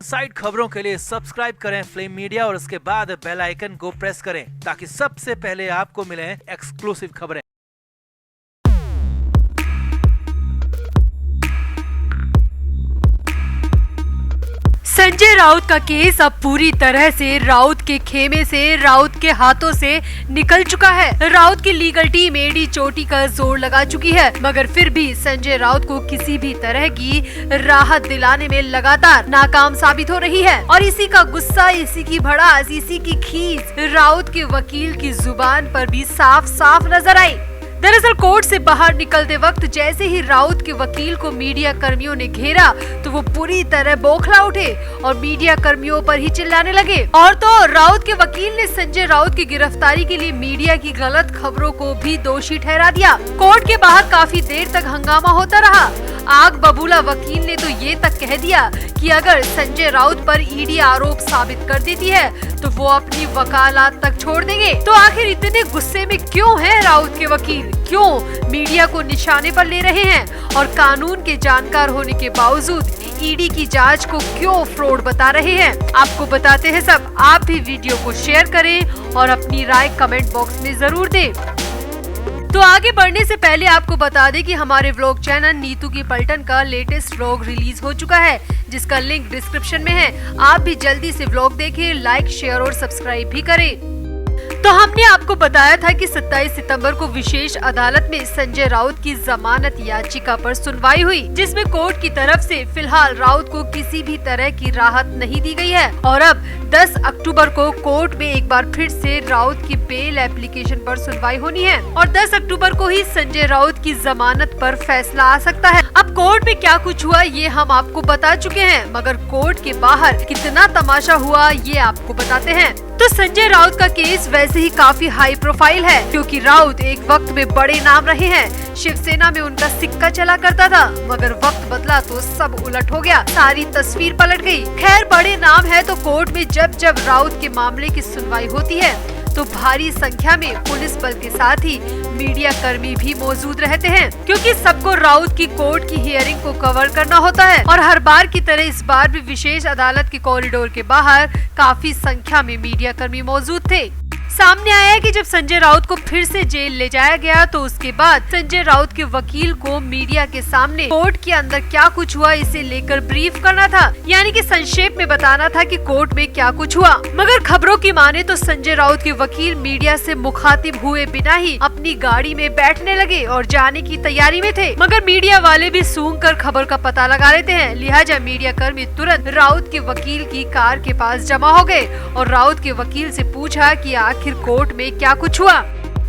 Side खबरों के लिए सब्सक्राइब करें फ्लेम मीडिया और उसके बाद बेल आइकन को प्रेस करें ताकि सबसे पहले आपको मिले एक्सक्लूसिव खबरें। संजय राउत का केस अब पूरी तरह से राउत के खेमे से, राउत के हाथों से निकल चुका है। राउत की लीगल टीम एड़ी चोटी का जोर लगा चुकी है, मगर फिर भी संजय राउत को किसी भी तरह की राहत दिलाने में लगातार नाकाम साबित हो रही है। और इसी का गुस्सा, इसी की भड़ास, इसी की खींच राउत के वकील की जुबान पर भी साफ साफ नजर आई। दरअसल कोर्ट से बाहर निकलते वक्त जैसे ही राउत के वकील को मीडिया कर्मियों ने घेरा तो वो पूरी तरह बौखला उठे और मीडिया कर्मियों पर ही चिल्लाने लगे। और तो राउत के वकील ने संजय राउत की गिरफ्तारी के लिए मीडिया की गलत खबरों को भी दोषी ठहरा दिया। कोर्ट के बाहर काफी देर तक हंगामा होता रहा। आग बबूला वकील ने तो ये तक कह दिया कि अगर संजय राउत पर ईडी आरोप साबित कर देती है तो वो अपनी वकालत तक छोड़ देंगे। तो आखिर इतने गुस्से में क्यों है राउत के वकील? क्यों मीडिया को निशाने पर ले रहे हैं? और कानून के जानकार होने के बावजूद ईडी की जांच को क्यों फ्रॉड बता रहे हैं? आपको बताते हैं सब। आप भी वीडियो को शेयर करें और अपनी राय कमेंट बॉक्स में जरूर दें। तो आगे बढ़ने से पहले आपको बता दें कि हमारे व्लॉग चैनल नीतू की पलटन का लेटेस्ट व्लॉग रिलीज हो चुका है, जिसका लिंक डिस्क्रिप्शन में है। आप भी जल्दी से व्लॉग देखें, लाइक, शेयर और सब्सक्राइब भी करें। तो हमने आपको बताया था कि 27 सितंबर को विशेष अदालत में संजय राउत की जमानत याचिका पर सुनवाई हुई, जिसमें कोर्ट की तरफ से फिलहाल राउत को किसी भी तरह की राहत नहीं दी गई है। और अब 10 अक्टूबर को कोर्ट में एक बार फिर से राउत की बेल एप्लीकेशन पर सुनवाई होनी है और 10 अक्टूबर को ही संजय राउत की जमानत पर फैसला आ सकता है। अब कोर्ट में क्या कुछ हुआ ये हम आपको बता चुके हैं, मगर कोर्ट के बाहर कितना तमाशा हुआ ये आपको बताते हैं। तो संजय राउत का केस वैसे ही काफी हाई प्रोफाइल है, क्योंकि राउत एक वक्त में बड़े नाम रहे हैं। शिवसेना में उनका सिक्का चला करता था, मगर वक्त बदला तो सब उलट हो गया, सारी तस्वीर पलट गई। खैर, बड़े नाम है तो कोर्ट में जब राउत के मामले की सुनवाई होती है तो भारी संख्या में पुलिस बल के साथ ही मीडिया कर्मी भी मौजूद रहते हैं, क्योंकि सबको राउत की कोर्ट की हियरिंग को कवर करना होता है। और हर बार की तरह इस बार भी विशेष अदालत के कॉरिडोर के बाहर काफी संख्या में मीडिया कर्मी मौजूद थे। सामने आया है कि जब संजय राउत को फिर से जेल ले जाया गया तो उसके बाद संजय राउत के वकील को मीडिया के सामने कोर्ट के अंदर क्या कुछ हुआ इसे लेकर ब्रीफ करना था, यानी कि संक्षेप में बताना था कि कोर्ट में क्या कुछ हुआ। मगर खबरों की माने तो संजय राउत के वकील मीडिया से मुखातिब हुए बिना ही अपनी गाड़ी में बैठने लगे और जाने की तैयारी में थे। मगर मीडिया वाले भी सूंघ कर खबर का पता लगा लेते हैं, लिहाजा मीडिया कर्मी तुरंत राउत के वकील की कार के पास जमा हो गए और राउत के वकील से पूछा कि आखिर कोर्ट में क्या कुछ हुआ।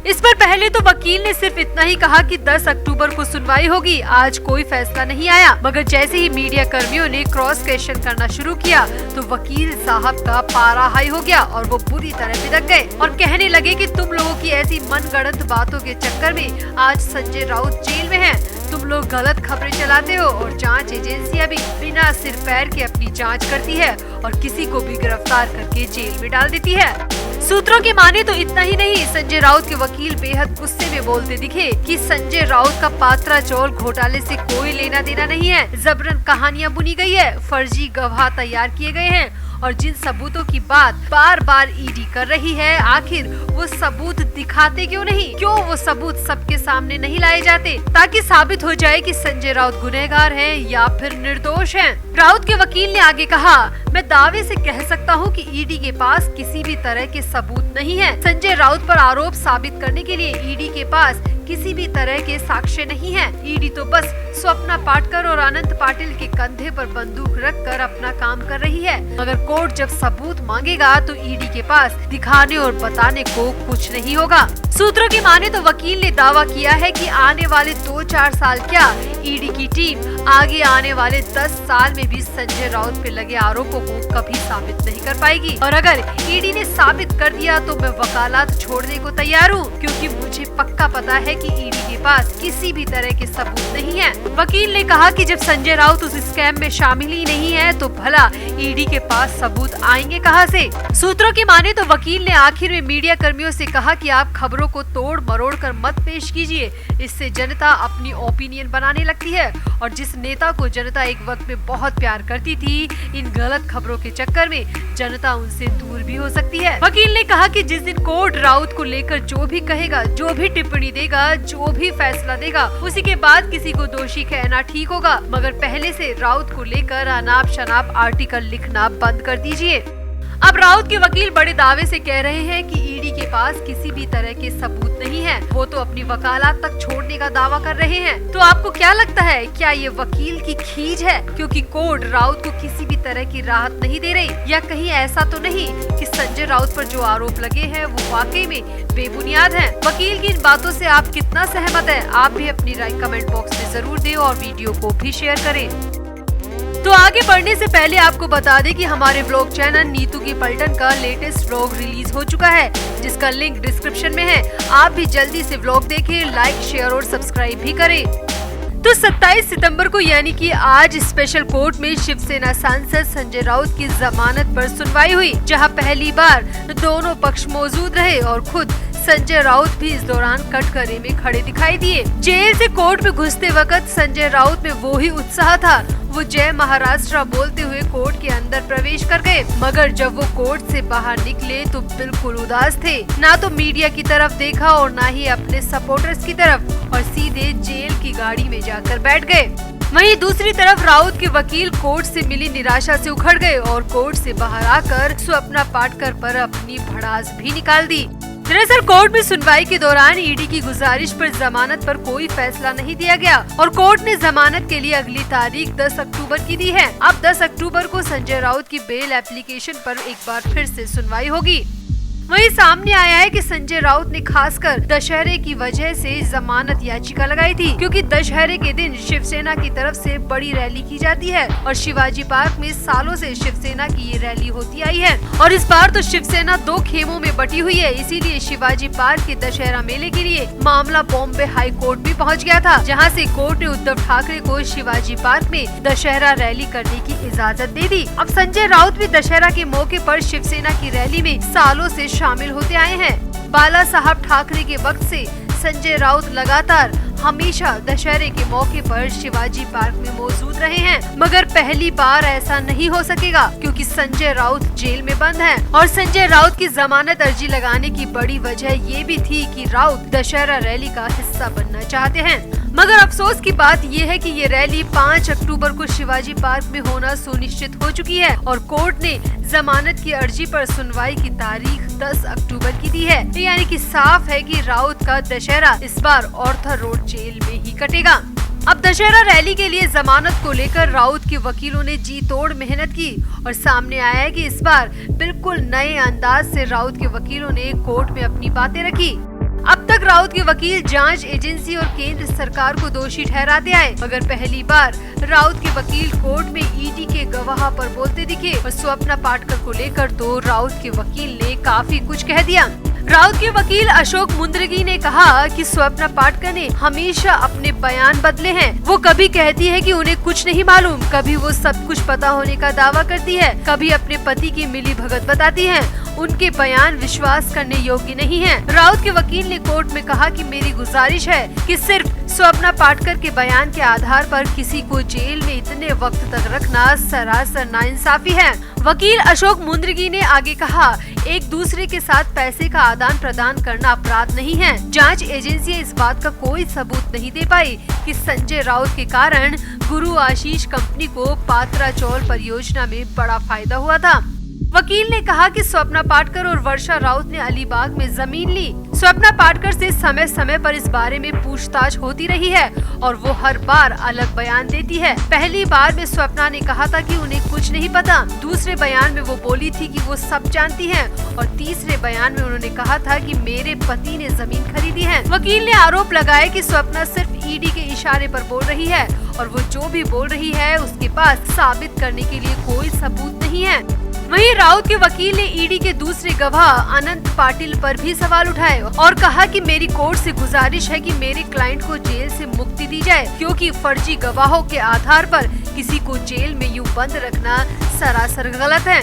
इस पर पहले तो वकील ने सिर्फ इतना ही कहा कि 10 अक्टूबर को सुनवाई होगी, आज कोई फैसला नहीं आया। मगर जैसे ही मीडिया कर्मियों ने क्रॉस क्वेश्चन करना शुरू किया तो वकील साहब का पारा हाई हो गया और वो बुरी तरह बिदक गए और कहने लगे कि तुम लोगों की ऐसी मनगढ़ंत बातों के चक्कर में आज संजय राउत जेल में है। तुम लोग गलत खबरें चलाते हो और जांच एजेंसियां भी बिना सिर पैर के अपनी जांच करती है और किसी को भी गिरफ्तार करके जेल में डाल देती है। सूत्रों की माने तो इतना ही नहीं, संजय राउत के वकील बेहद गुस्से में बोलते दिखे कि संजय राउत का पात्रा चौल घोटाले से कोई लेना देना नहीं है, जबरन कहानियां बुनी गई है, फर्जी गवाह तैयार किए गए हैं और जिन सबूतों की बात बार बार ईडी कर रही है, आखिर वो सबूत दिखाते क्यों नहीं? क्यों वो सबूत सबके सामने नहीं लाए जाते ताकि साबित हो जाए कि संजय राउत गुनहगार हैं या फिर निर्दोष हैं? राउत के वकील ने आगे कहा, मैं दावे से कह सकता हूं कि ईडी के पास किसी भी तरह के सबूत नहीं है। संजय राउत पर आरोप साबित करने के लिए ईडी के पास किसी भी तरह के साक्ष्य नहीं है। ईडी तो बस स्वप्ना पाटकर और अनंत पाटिल के कंधे पर बंदूक रखकर अपना काम कर रही है। मगर कोर्ट जब सबूत मांगेगा तो ईडी के पास दिखाने और बताने को कुछ नहीं होगा। सूत्रों की माने तो वकील ने दावा किया है कि आने वाले 2-4 साल क्या, ईडी की टीम आगे आने वाले 10 साल में भी संजय राउत पे लगे आरोपों को कभी साबित नहीं कर पाएगी। और अगर ईडी ने साबित कर दिया तो मैं वकालत छोड़ने को तैयार हूँ, क्योंकि मुझे पक्का पता है कि ईडी के पास किसी भी तरह के सबूत नहीं है। वकील ने कहा कि जब संजय राउत उस स्कैम में शामिल ही नहीं है तो भला ईडी के पास सबूत आएंगे कहां से? सूत्रों की माने तो वकील ने आखिर में मीडिया कर्मियों से कहा कि आप खबरों को तोड़ मरोड़ कर मत पेश कीजिए, इससे जनता अपनी ओपिनियन बनाने लगती सकती है और जिस नेता को जनता एक वक्त में बहुत प्यार करती थी, इन गलत खबरों के चक्कर में जनता उनसे दूर भी हो सकती है। वकील ने कहा कि जिस दिन कोर्ट राउत को लेकर जो भी कहेगा, जो भी टिप्पणी देगा, जो भी फैसला देगा, उसी के बाद किसी को दोषी कहना ठीक होगा, मगर पहले से राउत को लेकर अनाप शनाप आर्टिकल लिखना बंद कर दीजिए। अब राउत के वकील बड़े दावे से कह रहे हैं कि ईडी के पास किसी भी तरह के सबूत नहीं है, वो तो अपनी वकालत तक छोड़ने का दावा कर रहे हैं। तो आपको क्या लगता है, क्या ये वकील की खींच है क्योंकि कोर्ट राउत को किसी भी तरह की राहत नहीं दे रही, या कहीं ऐसा तो नहीं कि संजय राउत पर जो आरोप लगे हैं वो वाकई में बेबुनियाद हैं? वकील की इन बातों से आप कितना सहमत है? आप भी अपनी राय कमेंट बॉक्स में जरूर दें और वीडियो को भी शेयर करें। तो आगे बढ़ने से पहले आपको बता दें कि हमारे व्लॉग चैनल नीतू की पलटन का लेटेस्ट व्लॉग रिलीज हो चुका है, जिसका लिंक डिस्क्रिप्शन में है। आप भी जल्दी से व्लॉग देखें, लाइक, शेयर और सब्सक्राइब भी करें। तो 27 सितंबर को यानी कि आज स्पेशल कोर्ट में शिवसेना सांसद संजय राउत की जमानत पर सुनवाई हुई, जहां पहली बार दोनों पक्ष मौजूद रहे और खुद संजय राउत भी इस दौरान कटघरे में खड़े दिखाई दिए। जेल से कोर्ट में घुसते वक्त संजय राउत में वो ही उत्साह था, वो जय महाराष्ट्र बोलते हुए कोर्ट के अंदर प्रवेश कर गए, मगर जब वो कोर्ट से बाहर निकले तो बिल्कुल उदास थे। ना तो मीडिया की तरफ देखा और ना ही अपने सपोर्टर्स की तरफ, और सीधे जेल की गाड़ी में जाकर बैठ गए। वहीं दूसरी तरफ राउत के वकील कोर्ट से मिली निराशा से उखड़ गए और कोर्ट से बाहर आकर स्वप्ना पाटकर पर अपनी भड़ास भी निकाल दी। दरअसल कोर्ट में सुनवाई के दौरान ईडी की गुजारिश पर जमानत पर कोई फैसला नहीं दिया गया और कोर्ट ने जमानत के लिए अगली तारीख 10 अक्टूबर की दी है। अब 10 अक्टूबर को संजय राउत की बेल एप्लीकेशन पर एक बार फिर से सुनवाई होगी। वहीं सामने आया है कि संजय राउत ने खासकर दशहरे की वजह से जमानत याचिका लगाई थी, क्योंकि दशहरे के दिन शिवसेना की तरफ से बड़ी रैली की जाती है और शिवाजी पार्क में सालों से शिवसेना की ये रैली होती आई है और इस बार तो शिवसेना 2 खेमों में बटी हुई है। इसीलिए शिवाजी पार्क के दशहरा मेले के लिए मामला बॉम्बे हाई कोर्ट भी पहुँच गया था, जहाँ से कोर्ट ने उद्धव ठाकरे को शिवाजी पार्क में दशहरा रैली करने की इजाजत दे दी। अब संजय राउत भी दशहरा के मौके पर शिवसेना की रैली में सालों से शामिल होते आए हैं। बाला साहब ठाकरे के वक्त से संजय राउत लगातार हमेशा दशहरे के मौके पर शिवाजी पार्क में मौजूद रहे हैं, मगर पहली बार ऐसा नहीं हो सकेगा क्योंकि संजय राउत जेल में बंद हैं और संजय राउत की जमानत अर्जी लगाने की बड़ी वजह ये भी थी कि राउत दशहरा रैली का हिस्सा बनना चाहते हैं। मगर अफसोस की बात ये है कि ये रैली 5 अक्टूबर को शिवाजी पार्क में होना सुनिश्चित हो चुकी है और कोर्ट ने जमानत की अर्जी पर सुनवाई की तारीख 10 अक्टूबर की दी है। यानी कि साफ है कि राउत का दशहरा इस बार ऑर्थर रोड जेल में ही कटेगा। अब दशहरा रैली के लिए जमानत को लेकर राउत के वकीलों ने जी तोड़ मेहनत की और सामने आया है कि इस बार बिल्कुल नए अंदाज से राउत के वकीलों ने कोर्ट में अपनी बातें रखी। अब तक राउत के वकील जांच एजेंसी और केंद्र सरकार को दोषी ठहराते आए, मगर पहली बार राउत के वकील कोर्ट में ईडी के गवाह पर बोलते दिखे और स्वप्ना पाटकर को लेकर तो राउत के वकील ने काफी कुछ कह दिया। राउत के वकील अशोक मुंद्रगी ने कहा कि स्वप्ना पाटकर ने हमेशा अपने बयान बदले हैं। वो कभी कहती है कि उन्हें कुछ नहीं मालूम, कभी वो सब कुछ पता होने का दावा करती है, कभी अपने पति की मिली भगत बताती है। उनके बयान विश्वास करने योग्य नहीं है। राउत के वकील ने कोर्ट में कहा कि मेरी गुजारिश है कि सिर्फ स्वप्ना पाटकर के बयान के आधार पर किसी को जेल में इतने वक्त तक रखना सरासर नाइंसाफी है। वकील अशोक मुंद्रगी ने आगे कहा, एक दूसरे के साथ पैसे का आदान प्रदान करना अपराध नहीं है। जांच एजेंसी इस बात का कोई सबूत नहीं दे पाई कि संजय राउत के कारण गुरु आशीष कंपनी को पात्राचौल परियोजना में बड़ा फायदा हुआ था। वकील ने कहा कि स्वप्ना पाटकर और वर्षा राउत ने अलीबाग में जमीन ली। स्वप्ना पाटकर से समय समय पर इस बारे में पूछताछ होती रही है और वो हर बार अलग बयान देती है। पहली बार में स्वप्ना ने कहा था कि उन्हें कुछ नहीं पता, दूसरे बयान में वो बोली थी कि वो सब जानती है और तीसरे बयान में उन्होंने कहा था कि मेरे पति ने जमीन खरीदी है। वकील ने आरोप लगाया कि स्वप्ना सिर्फ ईडी के इशारे पर बोल रही है और वो जो भी बोल रही है उसके पास साबित करने के लिए कोई सबूत नहीं है। वहीं राउत के वकील ने ईडी के दूसरे गवाह अनंत पाटिल पर भी सवाल उठाए और कहा कि मेरी कोर्ट से गुजारिश है कि मेरे क्लाइंट को जेल से मुक्ति दी जाए, क्योंकि फर्जी गवाहों के आधार पर किसी को जेल में यूं बंद रखना सरासर गलत है।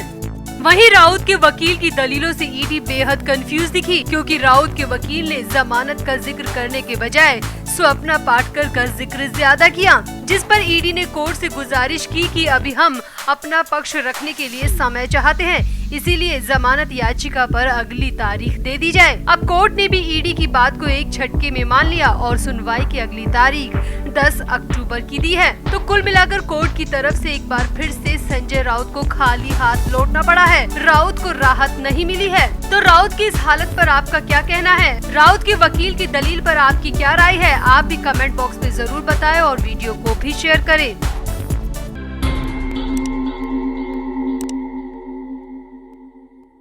वहीं राउत के वकील की दलीलों से ईडी बेहद कंफ्यूज दिखी, क्योंकि राउत के वकील ने जमानत का जिक्र करने के बजाय स्वप्ना पाटकर का जिक्र ज्यादा किया, जिस पर ईडी ने कोर्ट से गुजारिश की कि अभी हम अपना पक्ष रखने के लिए समय चाहते हैं, इसीलिए जमानत याचिका पर अगली तारीख दे दी जाए। अब कोर्ट ने भी ईडी की बात को एक झटके में मान लिया और सुनवाई की अगली तारीख 10 अक्टूबर की दी है। तो कुल मिलाकर कोर्ट की तरफ से एक बार फिर से संजय राउत को खाली हाथ लौटना पड़ा है। राउत को राहत नहीं मिली है। तो राउत की इस हालत पर आपका क्या कहना है? राउत के वकील की दलील पर आपकी क्या राय है? आप भी कमेंट बॉक्स में जरूर बताएं और वीडियो को भी शेयर करें।